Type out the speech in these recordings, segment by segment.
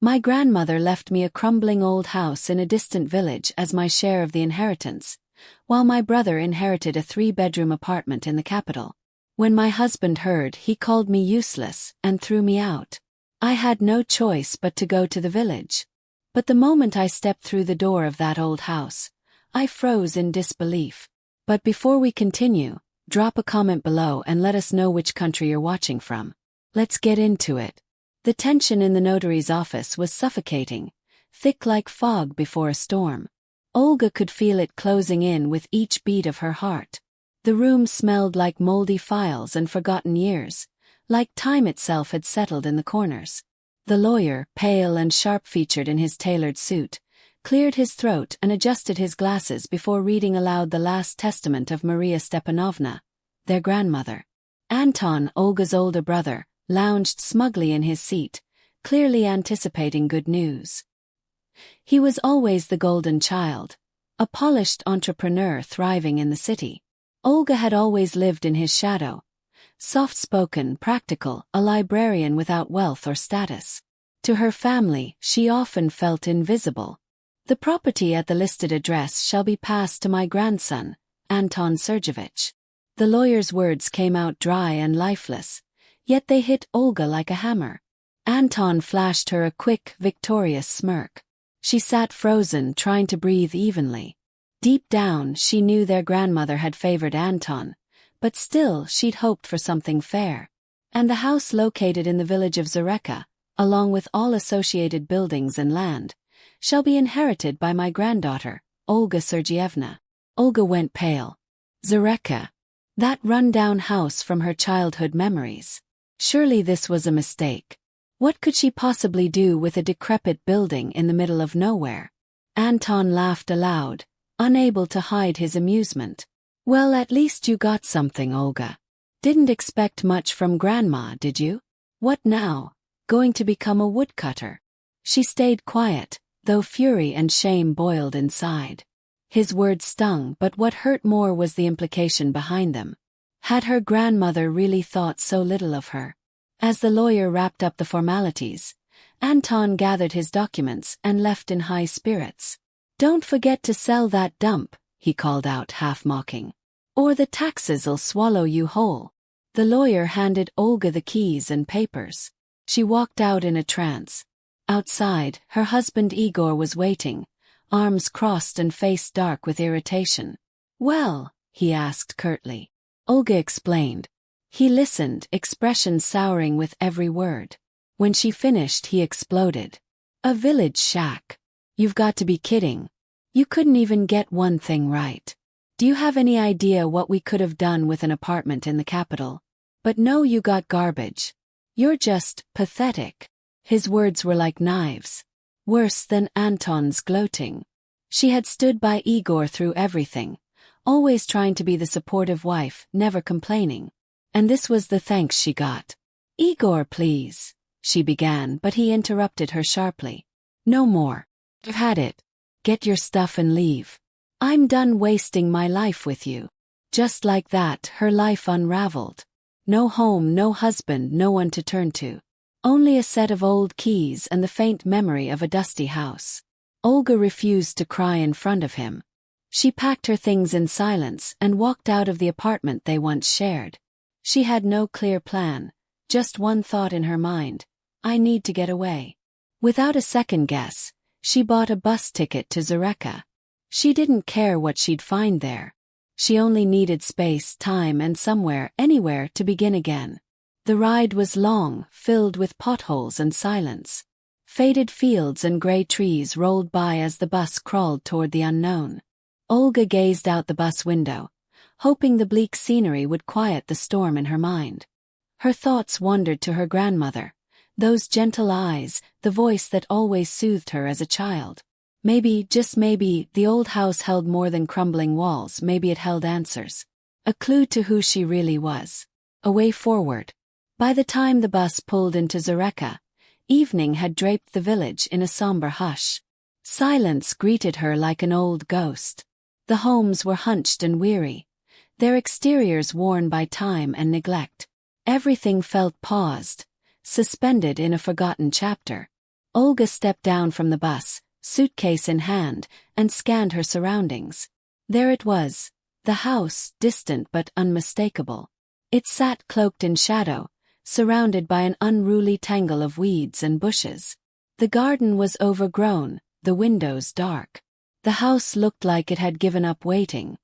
My grandmother left me a crumbling old house in a distant village as my share of the inheritance, while my brother inherited a 3-bedroom apartment in the capital. When my husband heard, he called me useless and threw me out. I had no choice but to go to the village. But the moment I stepped through the door of that old house, I froze in disbelief. But before we continue, drop a comment below and let us know which country you're watching from. Let's get into it. The tension in the notary's office was suffocating, thick like fog before a storm. Olga could feel it closing in with each beat of her heart. The room smelled like moldy files and forgotten years, like time itself had settled in the corners. The lawyer, pale and sharp-featured in his tailored suit, cleared his throat and adjusted his glasses before reading aloud the last testament of Maria Stepanovna, their grandmother. Anton, Olga's older brother, lounged smugly in his seat, clearly anticipating good news. He was always the golden child, a polished entrepreneur thriving in the city. Olga had always lived in his shadow, soft-spoken, practical, a librarian without wealth or status. To her family, she often felt invisible. The property at the listed address shall be passed to my grandson, Anton Sergeyevich. The lawyer's words came out dry and lifeless, yet they hit Olga like a hammer. Anton flashed her a quick, victorious smirk. She sat frozen, trying to breathe evenly. Deep down, she knew their grandmother had favored Anton, but still she'd hoped for something fair. And the house located in the village of Zareka, along with all associated buildings and land, shall be inherited by my granddaughter, Olga Sergeyevna. Olga went pale. Zareka. That run-down house from her childhood memories. Surely this was a mistake. What could she possibly do with a decrepit building in the middle of nowhere? Anton laughed aloud, unable to hide his amusement. Well, at least you got something, Olga. Didn't expect much from Grandma, did you? What now? Going to become a woodcutter? She stayed quiet, though fury and shame boiled inside. His words stung, but what hurt more was the implication behind them. Had her grandmother really thought so little of her? As the lawyer wrapped up the formalities, Anton gathered his documents and left in high spirits. Don't forget to sell that dump, he called out half-mocking. Or the taxes'll swallow you whole. The lawyer handed Olga the keys and papers. She walked out in a trance. Outside, her husband Igor was waiting, arms crossed and face dark with irritation. Well, he asked curtly. Olga explained. He listened, expression souring with every word. When she finished, he exploded. A village shack. You've got to be kidding. You couldn't even get one thing right. Do you have any idea what we could have done with an apartment in the capital? But no, you got garbage. You're just pathetic. His words were like knives. Worse than Anton's gloating. She had stood by Igor through everything, always trying to be the supportive wife, never complaining. And this was the thanks she got. Igor, please, she began, but he interrupted her sharply. No more. You've had it. Get your stuff and leave. I'm done wasting my life with you. Just like that, her life unraveled. No home, no husband, no one to turn to. Only a set of old keys and the faint memory of a dusty house. Olga refused to cry in front of him. She packed her things in silence and walked out of the apartment they once shared. She had no clear plan, just one thought in her mind. I need to get away. Without a second guess, she bought a bus ticket to Zareka. She didn't care what she'd find there. She only needed space, time, and somewhere, anywhere to begin again. The ride was long, filled with potholes and silence. Faded fields and gray trees rolled by as the bus crawled toward the unknown. Olga gazed out the bus window, hoping the bleak scenery would quiet the storm in her mind. Her thoughts wandered to her grandmother, those gentle eyes, the voice that always soothed her as a child. Maybe, just maybe, the old house held more than crumbling walls, maybe it held answers. A clue to who she really was. A way forward. By the time the bus pulled into Zareka, evening had draped the village in a somber hush. Silence greeted her like an old ghost. The homes were hunched and weary, their exteriors worn by time and neglect. Everything felt paused, suspended in a forgotten chapter. Olga stepped down from the bus, suitcase in hand, and scanned her surroundings. There it was, the house, distant but unmistakable. It sat cloaked in shadow, surrounded by an unruly tangle of weeds and bushes. The garden was overgrown, the windows dark. The house looked like it had given up waiting.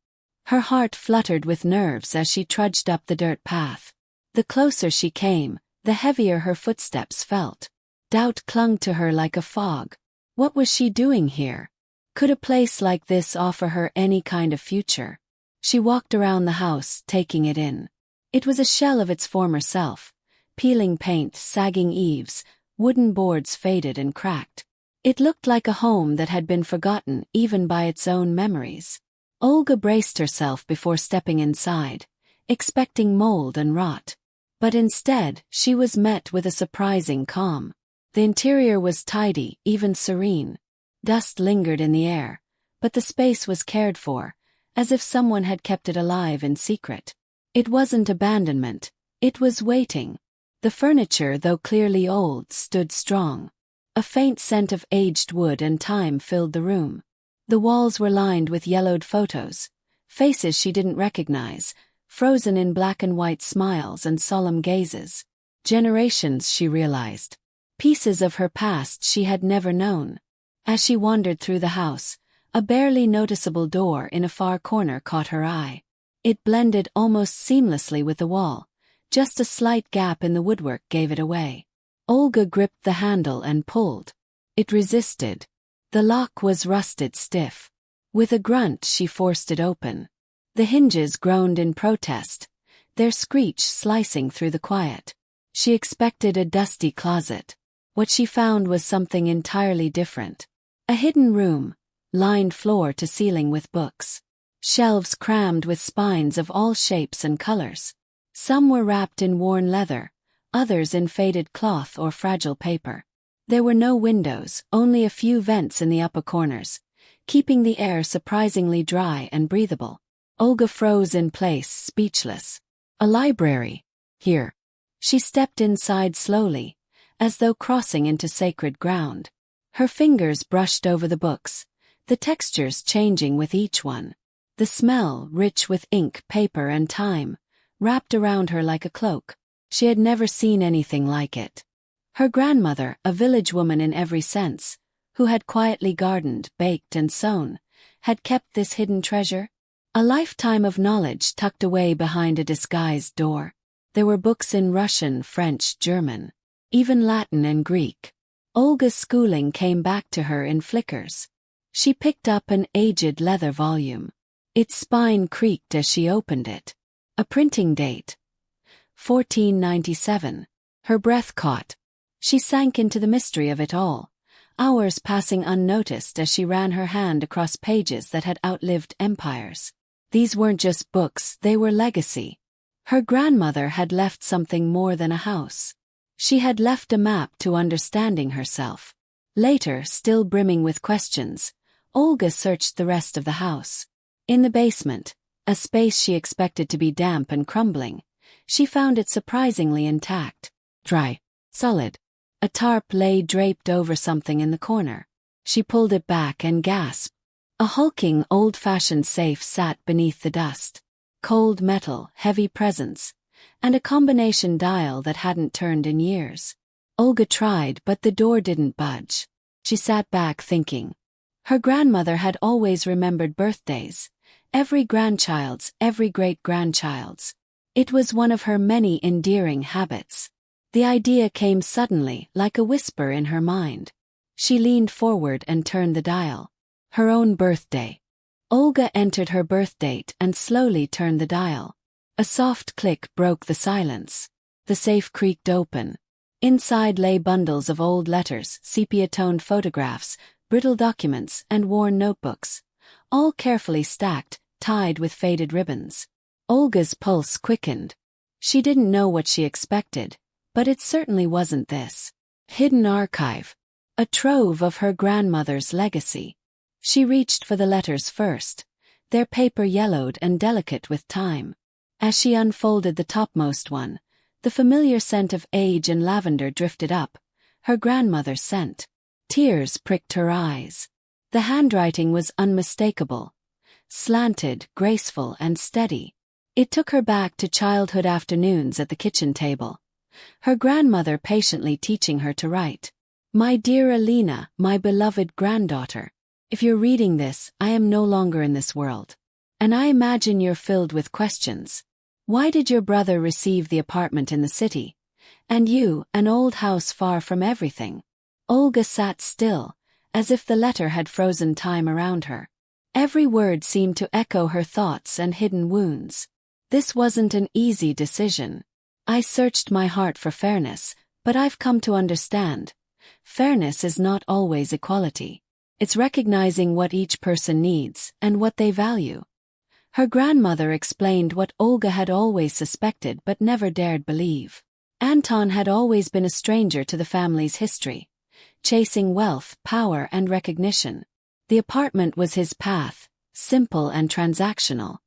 Her heart fluttered with nerves as she trudged up the dirt path. The closer she came, the heavier her footsteps felt. Doubt clung to her like a fog. What was she doing here? Could a place like this offer her any kind of future? She walked around the house, taking it in. It was a shell of its former self. Peeling paint, sagging eaves, wooden boards faded and cracked. It looked like a home that had been forgotten even by its own memories. Olga braced herself before stepping inside, expecting mold and rot. But instead, she was met with a surprising calm. The interior was tidy, even serene. Dust lingered in the air, but the space was cared for, as if someone had kept it alive in secret. It wasn't abandonment, it was waiting. The furniture, though clearly old, stood strong. A faint scent of aged wood and time filled the room. The walls were lined with yellowed photos, faces she didn't recognize, frozen in black and white smiles and solemn gazes. Generations, she realized. Pieces of her past she had never known. As she wandered through the house, a barely noticeable door in a far corner caught her eye. It blended almost seamlessly with the wall. Just a slight gap in the woodwork gave it away. Olga gripped the handle and pulled. It resisted. The lock was rusted stiff. With a grunt, she forced it open. The hinges groaned in protest, their screech slicing through the quiet. She expected a dusty closet. What she found was something entirely different. A hidden room, lined floor to ceiling with books. Shelves crammed with spines of all shapes and colors. Some were wrapped in worn leather, others in faded cloth or fragile paper. There were no windows, only a few vents in the upper corners, keeping the air surprisingly dry and breathable. Olga froze in place, speechless. A library. Here. She stepped inside slowly, as though crossing into sacred ground. Her fingers brushed over the books, the textures changing with each one. The smell, rich with ink, paper, and time, wrapped around her like a cloak. She had never seen anything like it. Her grandmother, a village woman in every sense, who had quietly gardened, baked, and sewn, had kept this hidden treasure. A lifetime of knowledge tucked away behind a disguised door. There were books in Russian, French, German, even Latin and Greek. Olga's schooling came back to her in flickers. She picked up an aged leather volume. Its spine creaked as she opened it. A printing date. 1497. Her breath caught. She sank into the mystery of it all, hours passing unnoticed as she ran her hand across pages that had outlived empires. These weren't just books, they were legacy. Her grandmother had left something more than a house. She had left a map to understanding herself. Later, still brimming with questions, Olga searched the rest of the house. In the basement, a space she expected to be damp and crumbling, she found it surprisingly intact. Dry. Solid. A tarp lay draped over something in the corner. She pulled it back and gasped. A hulking, old-fashioned safe sat beneath the dust. Cold metal, heavy presence, and a combination dial that hadn't turned in years. Olga tried, but the door didn't budge. She sat back thinking. Her grandmother had always remembered birthdays. Every grandchild's, every great-grandchild's. It was one of her many endearing habits. The idea came suddenly, like a whisper in her mind. She leaned forward and turned the dial. Her own birthday. Olga entered her birth date and slowly turned the dial. A soft click broke the silence. The safe creaked open. Inside lay bundles of old letters, sepia-toned photographs, brittle documents, and worn notebooks, all carefully stacked, tied with faded ribbons. Olga's pulse quickened. She didn't know what she expected, but it certainly wasn't this. Hidden archive. A trove of her grandmother's legacy. She reached for the letters first, their paper yellowed and delicate with time. As she unfolded the topmost one, the familiar scent of age and lavender drifted up, her grandmother's scent. Tears pricked her eyes. The handwriting was unmistakable. Slanted, graceful, and steady. It took her back to childhood afternoons at the kitchen table. Her grandmother patiently teaching her to write. My dear Alina, my beloved granddaughter. If you're reading this, I am no longer in this world. And I imagine you're filled with questions. Why did your brother receive the apartment in the city? And you, an old house far from everything? Olga sat still, as if the letter had frozen time around her. Every word seemed to echo her thoughts and hidden wounds. This wasn't an easy decision. I searched my heart for fairness, but I've come to understand. Fairness is not always equality. It's recognizing what each person needs and what they value. Her grandmother explained what Olga had always suspected but never dared believe. Anton had always been a stranger to the family's history, chasing wealth, power, and recognition. The apartment was his path, simple and transactional.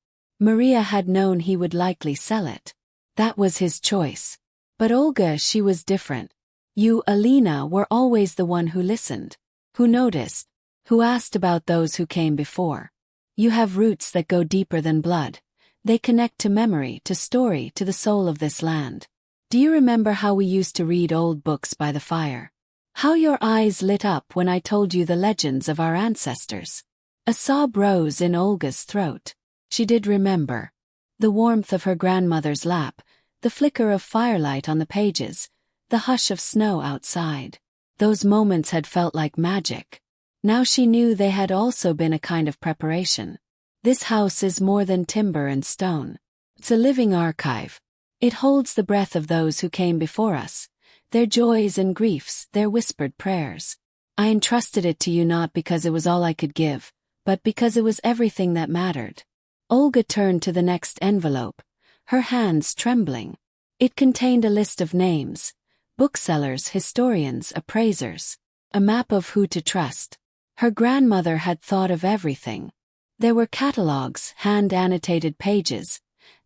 Maria had known he would likely sell it. That was his choice. But Olga, she was different. You, Alina, were always the one who listened, who noticed, who asked about those who came before. You have roots that go deeper than blood. They connect to memory, to story, to the soul of this land. Do you remember how we used to read old books by the fire? How your eyes lit up when I told you the legends of our ancestors? A sob rose in Olga's throat. She did remember. The warmth of her grandmother's lap, the flicker of firelight on the pages, the hush of snow outside. Those moments had felt like magic. Now she knew they had also been a kind of preparation. This house is more than timber and stone. It's a living archive. It holds the breath of those who came before us, their joys and griefs, their whispered prayers. I entrusted it to you not because it was all I could give, but because it was everything that mattered. Olga turned to the next envelope, her hands trembling. It contained a list of names, booksellers, historians, appraisers, a map of who to trust. Her grandmother had thought of everything. There were catalogs, hand-annotated pages,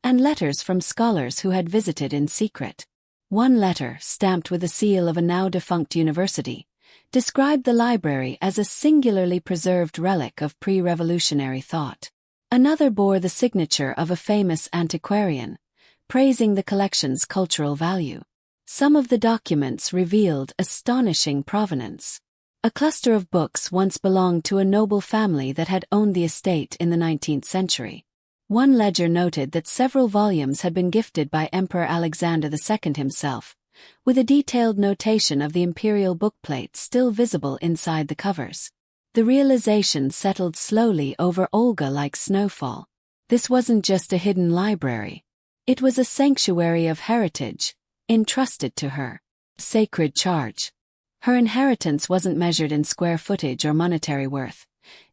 and letters from scholars who had visited in secret. One letter, stamped with the seal of a now-defunct university, described the library as a singularly preserved relic of pre-revolutionary thought. Another bore the signature of a famous antiquarian, praising the collection's cultural value. Some of the documents revealed astonishing provenance. A cluster of books once belonged to a noble family that had owned the estate in the 19th century. One ledger noted that several volumes had been gifted by Emperor Alexander II himself, with a detailed notation of the imperial bookplate still visible inside the covers. The realization settled slowly over Olga like snowfall. This wasn't just a hidden library. It was a sanctuary of heritage, entrusted to her. Sacred charge. Her inheritance wasn't measured in square footage or monetary worth.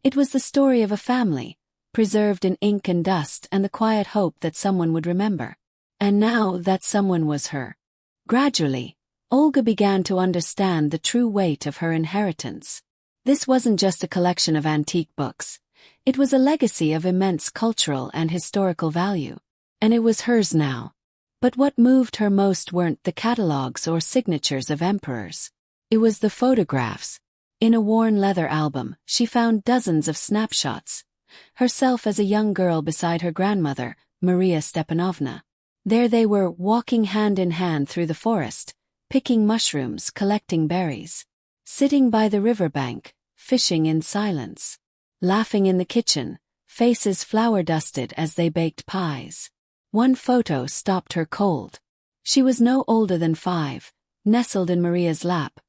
It was the story of a family, preserved in ink and dust and the quiet hope that someone would remember. And now that someone was her. Gradually, Olga began to understand the true weight of her inheritance. This wasn't just a collection of antique books. It was a legacy of immense cultural and historical value. And it was hers now. But what moved her most weren't the catalogs or signatures of emperors. It was the photographs. In a worn leather album, she found dozens of snapshots. Herself as a young girl beside her grandmother, Maria Stepanovna. There they were, walking hand in hand through the forest, picking mushrooms, collecting berries. Sitting by the riverbank, fishing in silence. Laughing in the kitchen, faces flour-dusted as they baked pies. One photo stopped her cold. She was no older than 5, nestled in Maria's lap,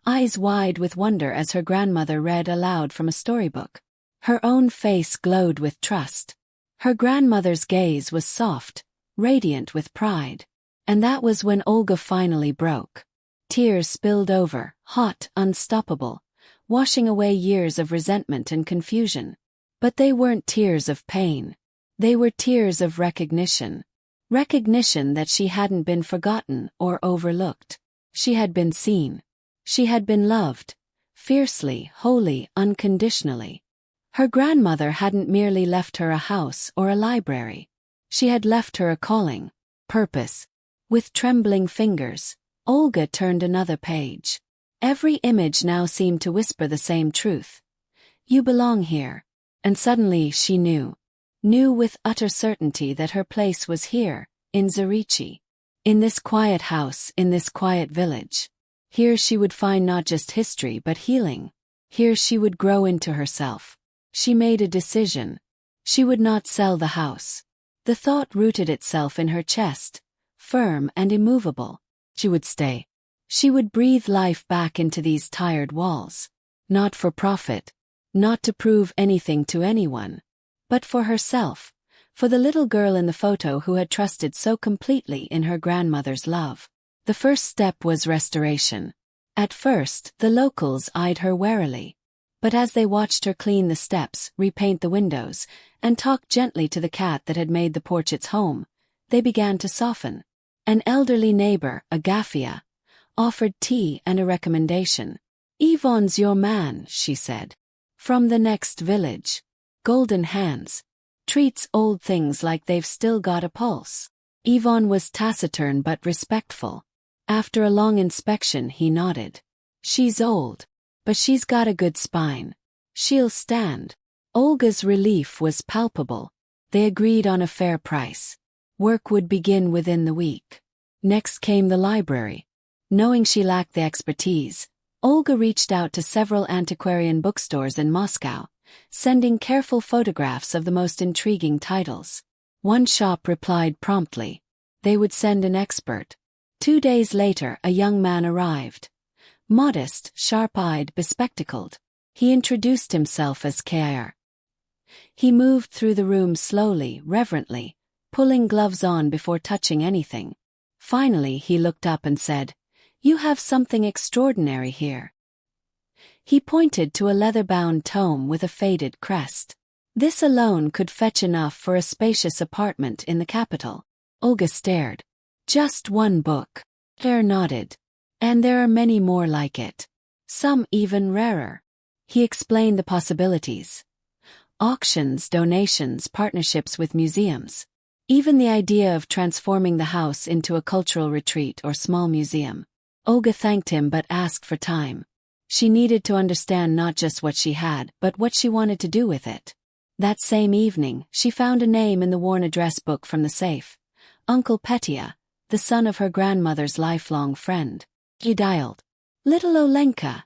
eyes wide with wonder as her grandmother read aloud from a storybook. Her own face glowed with trust. Her grandmother's gaze was soft, radiant with pride. And that was when Olga finally broke. Tears spilled over, hot, unstoppable, washing away years of resentment and confusion. But they weren't tears of pain. They were tears of recognition. Recognition that she hadn't been forgotten or overlooked. She had been seen. She had been loved. Fiercely, wholly, unconditionally. Her grandmother hadn't merely left her a house or a library. She had left her a calling, purpose. With trembling fingers, Olga turned another page. Every image now seemed to whisper the same truth. You belong here. And suddenly she knew with utter certainty that her place was here, in Zurichi. In this quiet house, in this quiet village. Here she would find not just history but healing. Here she would grow into herself. She made a decision. She would not sell the house. The thought rooted itself in her chest, firm and immovable. She would stay. She would breathe life back into these tired walls. Not for profit. Not to prove anything to anyone. But for herself. For the little girl in the photo who had trusted so completely in her grandmother's love. The first step was restoration. At first, the locals eyed her warily. But as they watched her clean the steps, repaint the windows, and talk gently to the cat that had made the porch its home, they began to soften. An elderly neighbor, Agafia, offered tea and a recommendation. Yvonne's your man, she said. From the next village. Golden hands. Treats old things like they've still got a pulse. Yvonne was taciturn but respectful. After a long inspection he nodded. She's old. But she's got a good spine. She'll stand. Olga's relief was palpable. They agreed on a fair price. Work would begin within the week. Next came the library. Knowing she lacked the expertise, Olga reached out to several antiquarian bookstores in Moscow, sending careful photographs of the most intriguing titles. One shop replied promptly. They would send an expert. 2 days later a young man arrived. Modest, sharp-eyed, bespectacled. He introduced himself as Kr. He moved through the room slowly, reverently, pulling gloves on before touching anything. Finally he looked up and said, "You have something extraordinary here." He pointed to a leather-bound tome with a faded crest. This alone could fetch enough for a spacious apartment in the capital. Olga stared. Just one book. Kr nodded. And there are many more like it. Some even rarer. He explained the possibilities. Auctions, donations, partnerships with museums. Even the idea of transforming the house into a cultural retreat or small museum. Olga thanked him but asked for time. She needed to understand not just what she had, but what she wanted to do with it. That same evening, she found a name in the worn address book from the safe. Uncle Petya, the son of her grandmother's lifelong friend. He dialed. "Little Olenka,"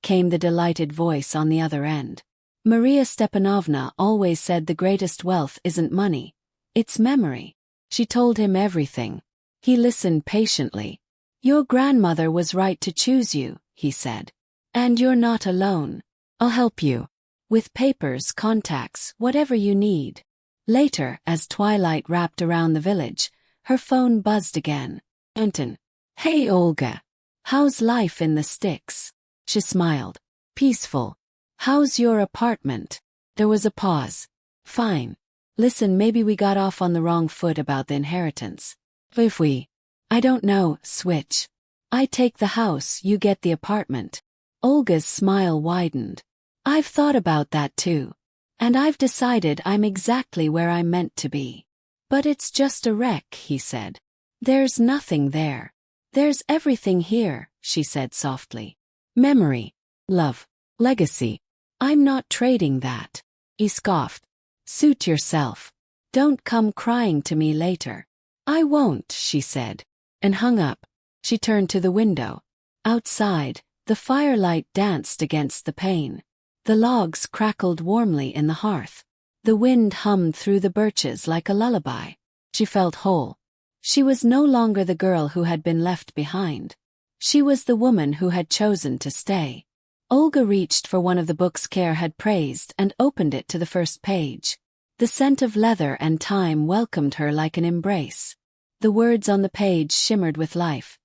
came the delighted voice on the other end. Maria Stepanovna always said the greatest wealth isn't money, it's memory. She told him everything. He listened patiently. "Your grandmother was right to choose you," he said. "And you're not alone. I'll help you. With papers, contacts, whatever you need." Later, as twilight wrapped around the village, her phone buzzed again. Anton. "Hey Olga. How's life in the sticks?" She smiled. "Peaceful. How's your apartment?" There was a pause. "Fine. Listen, maybe we got off on the wrong foot about the inheritance. If we, I don't know, switch. I take the house, you get the apartment." Olga's smile widened. "I've thought about that too. And I've decided I'm exactly where I'm meant to be. But it's just a wreck," he said. "There's nothing there." "There's everything here," she said softly. "Memory, love, legacy. I'm not trading that." He scoffed. "Suit yourself. Don't come crying to me later." "I won't," she said, and hung up. She turned to the window. Outside, the firelight danced against the pane. The logs crackled warmly in the hearth. The wind hummed through the birches like a lullaby. She felt whole. She was no longer the girl who had been left behind. She was the woman who had chosen to stay. Olga reached for one of the books Kr had praised and opened it to the first page. The scent of leather and time welcomed her like an embrace. The words on the page shimmered with life,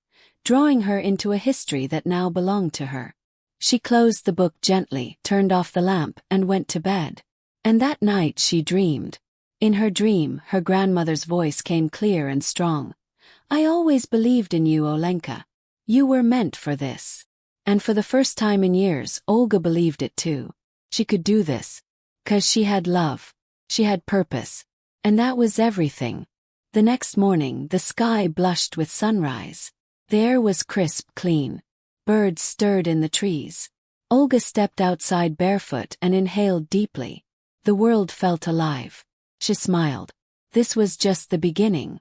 drawing her into a history that now belonged to her. She closed the book gently, turned off the lamp, and went to bed. And that night she dreamed. In her dream, her grandmother's voice came clear and strong. "I always believed in you, Olenka. You were meant for this." And for the first time in years, Olga believed it too. She could do this. 'Cause she had love. She had purpose. And that was everything. The next morning, the sky blushed with sunrise. The air was crisp, clean. Birds stirred in the trees. Olga stepped outside barefoot and inhaled deeply. The world felt alive. She smiled. This was just the beginning.